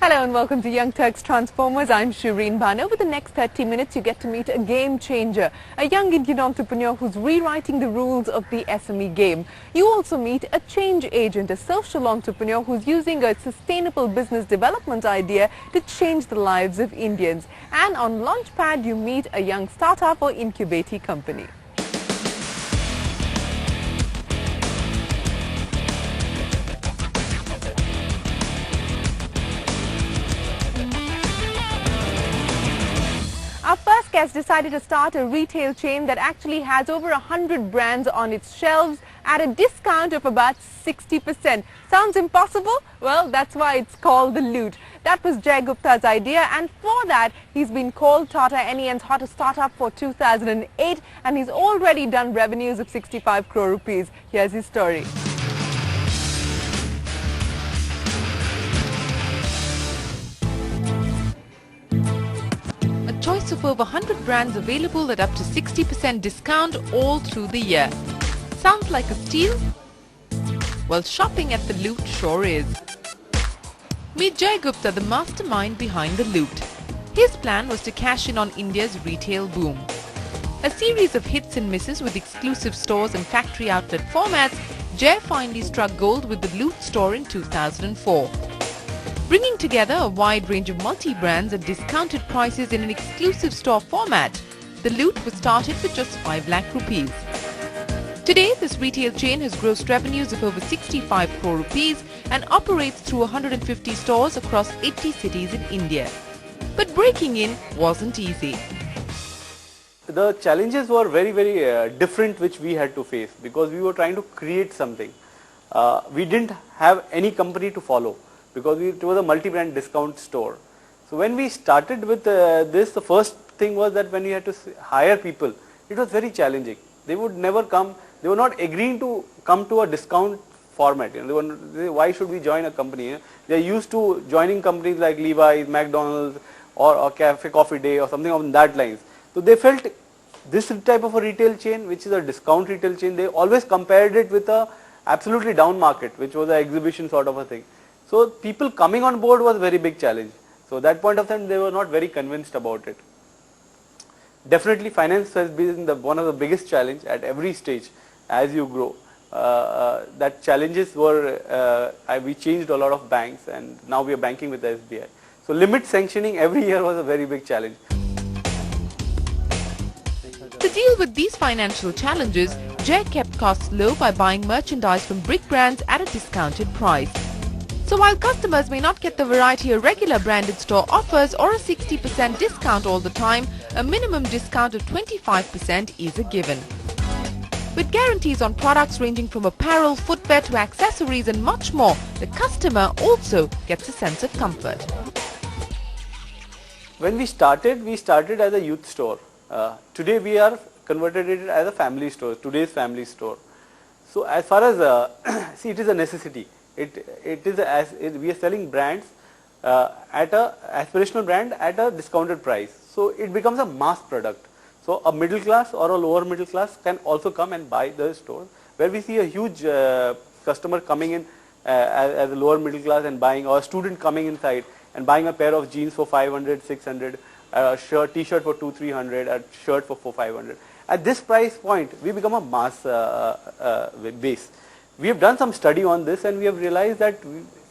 Hello and welcome to Young Turks Transformers. I'm Shireen Bhan. Over the next 30 minutes, you get to meet a game changer, a young Indian entrepreneur who's rewriting the rules of the SME game. You also meet a change agent, a social entrepreneur who's using a sustainable business development idea to change the lives of Indians. And on Launchpad, you meet a young startup or incubating company. Our first guest decided to start a retail chain that actually has over 100 brands on its shelves at a discount of about 60%. Sounds impossible? Well, that's why it's called the Loot. That was Jay Gupta's idea, and for that, he's been called Tata NEN's hottest startup for 2008, and he's already done revenues of 65 crore rupees. Here's his story. Choice of over 100 brands available at up to 60% discount all through the year. Sounds like a steal? Well, shopping at the Loot sure is. Meet Jay Gupta, the mastermind behind the Loot. His plan was to cash in on India's retail boom. A series of hits and misses with exclusive stores and factory outlet formats, Jay finally struck gold with the Loot store in 2004. Bringing together a wide range of multi-brands at discounted prices in an exclusive store format, the Loot was started with just 5 lakh rupees. Today, this retail chain has grossed revenues of over 65 crore rupees and operates through 150 stores across 80 cities in India. But breaking in wasn't easy. The challenges were very different which we had to face because we were trying to create something. We didn't have any company to follow, because it was a multi-brand discount store. So when we started with this, the first thing was that when we had to hire people, it was very challenging. They would never come, they were not agreeing to come to a discount format. They were, why should we join a company? They are used to joining companies like Levi's, McDonald's or Cafe Coffee Day or something on that lines. So they felt this type of a retail chain, which is a discount retail chain, they always compared it with a absolutely down market, which was an exhibition sort of a thing. So people coming on board was a very big challenge. So at that point of time, they were not very convinced about it. Definitely finance has been one of the biggest challenge at every stage as you grow. That challenges were, we changed a lot of banks and now we are banking with the SBI. So limit sanctioning every year was a very big challenge. To deal with these financial challenges, Jay kept costs low by buying merchandise from brick brands at a discounted price. So while customers may not get the variety a regular branded store offers or a 60% discount all the time, a minimum discount of 25% is a given. With guarantees on products ranging from apparel, footwear to accessories and much more, the customer also gets a sense of comfort. When we started as a youth store. Today we are converted it as a family store, today's family store. So as far as, see, it is a necessity. We are selling brands at a aspirational brand at a discounted price. So it becomes a mass product. So a middle class or a lower middle class can also come and buy the store, where we see a huge customer coming in as a lower middle class and buying, or a student coming inside and buying a pair of jeans for 500, 600, a t-shirt for 200-300, a shirt for 400-500. At this price point, we become a mass base. We have done some study on this and we have realized that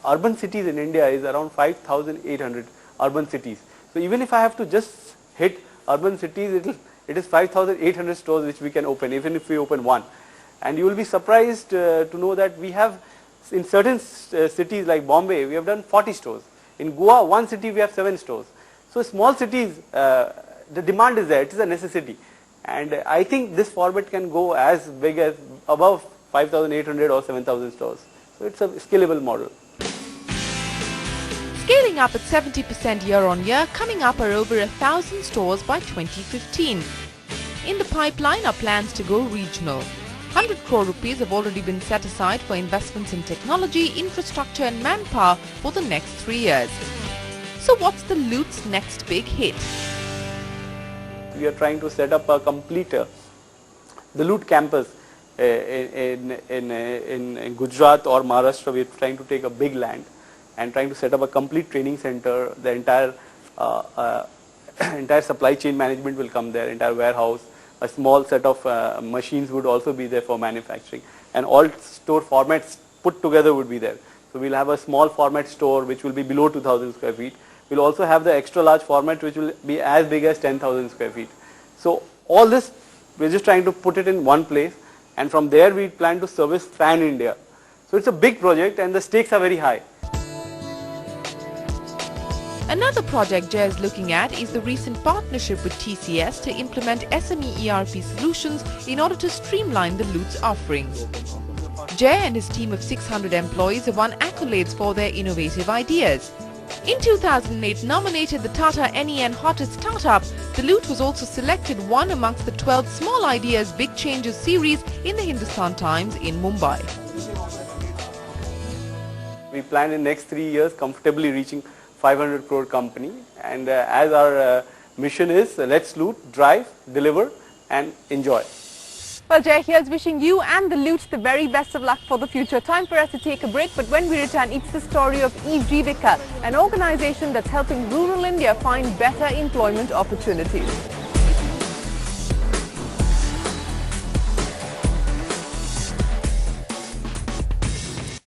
urban cities in India is around 5,800 urban cities. So even if I have to just hit urban cities, it is 5,800 stores which we can open, even if we open one. And you will be surprised to know that we have, in certain cities like Bombay, we have done 40 stores. In Goa, one city we have 7 stores. So small cities, the demand is there, it is a necessity. And I think this format can go as big as above 5,800 or 7,000 stores. So it's a scalable model. Scaling up at 70% year on year, coming up are over 1,000 stores by 2015. In the pipeline are plans to go regional. 100 crore rupees have already been set aside for investments in technology, infrastructure and manpower for the next 3 years. So what's the Loot's next big hit? We are trying to set up a complete the Loot campus in Gujarat or Maharashtra. We are trying to take a big land and trying to set up a complete training center. The entire entire supply chain management will come there, entire warehouse. A small set of machines would also be there for manufacturing, and all store formats put together would be there. So we'll have a small format store which will be below 2,000 square feet. We'll also have the extra large format which will be as big as 10,000 square feet. So all this, we're just trying to put it in one place, and from there we plan to service pan India. So it's a big project and the stakes are very high. Another project Jay is looking at is the recent partnership with TCS to implement SME ERP solutions in order to streamline the LOOT's offerings. Jay and his team of 600 employees have won accolades for their innovative ideas. In 2008, nominated the Tata NEN Hottest Startup, the LOOT was also selected one amongst the 12 Small Ideas Big Changes series in the Hindustan Times in Mumbai. We plan in next 3 years comfortably reaching 500 crore company, and as our mission is, let's loot, drive, deliver and enjoy. Well, Jay, here's wishing you and the LOOT the very best of luck for the future. Time for us to take a break, but when we return, it's the story of eJeevika, an organization that's helping rural India find better employment opportunities.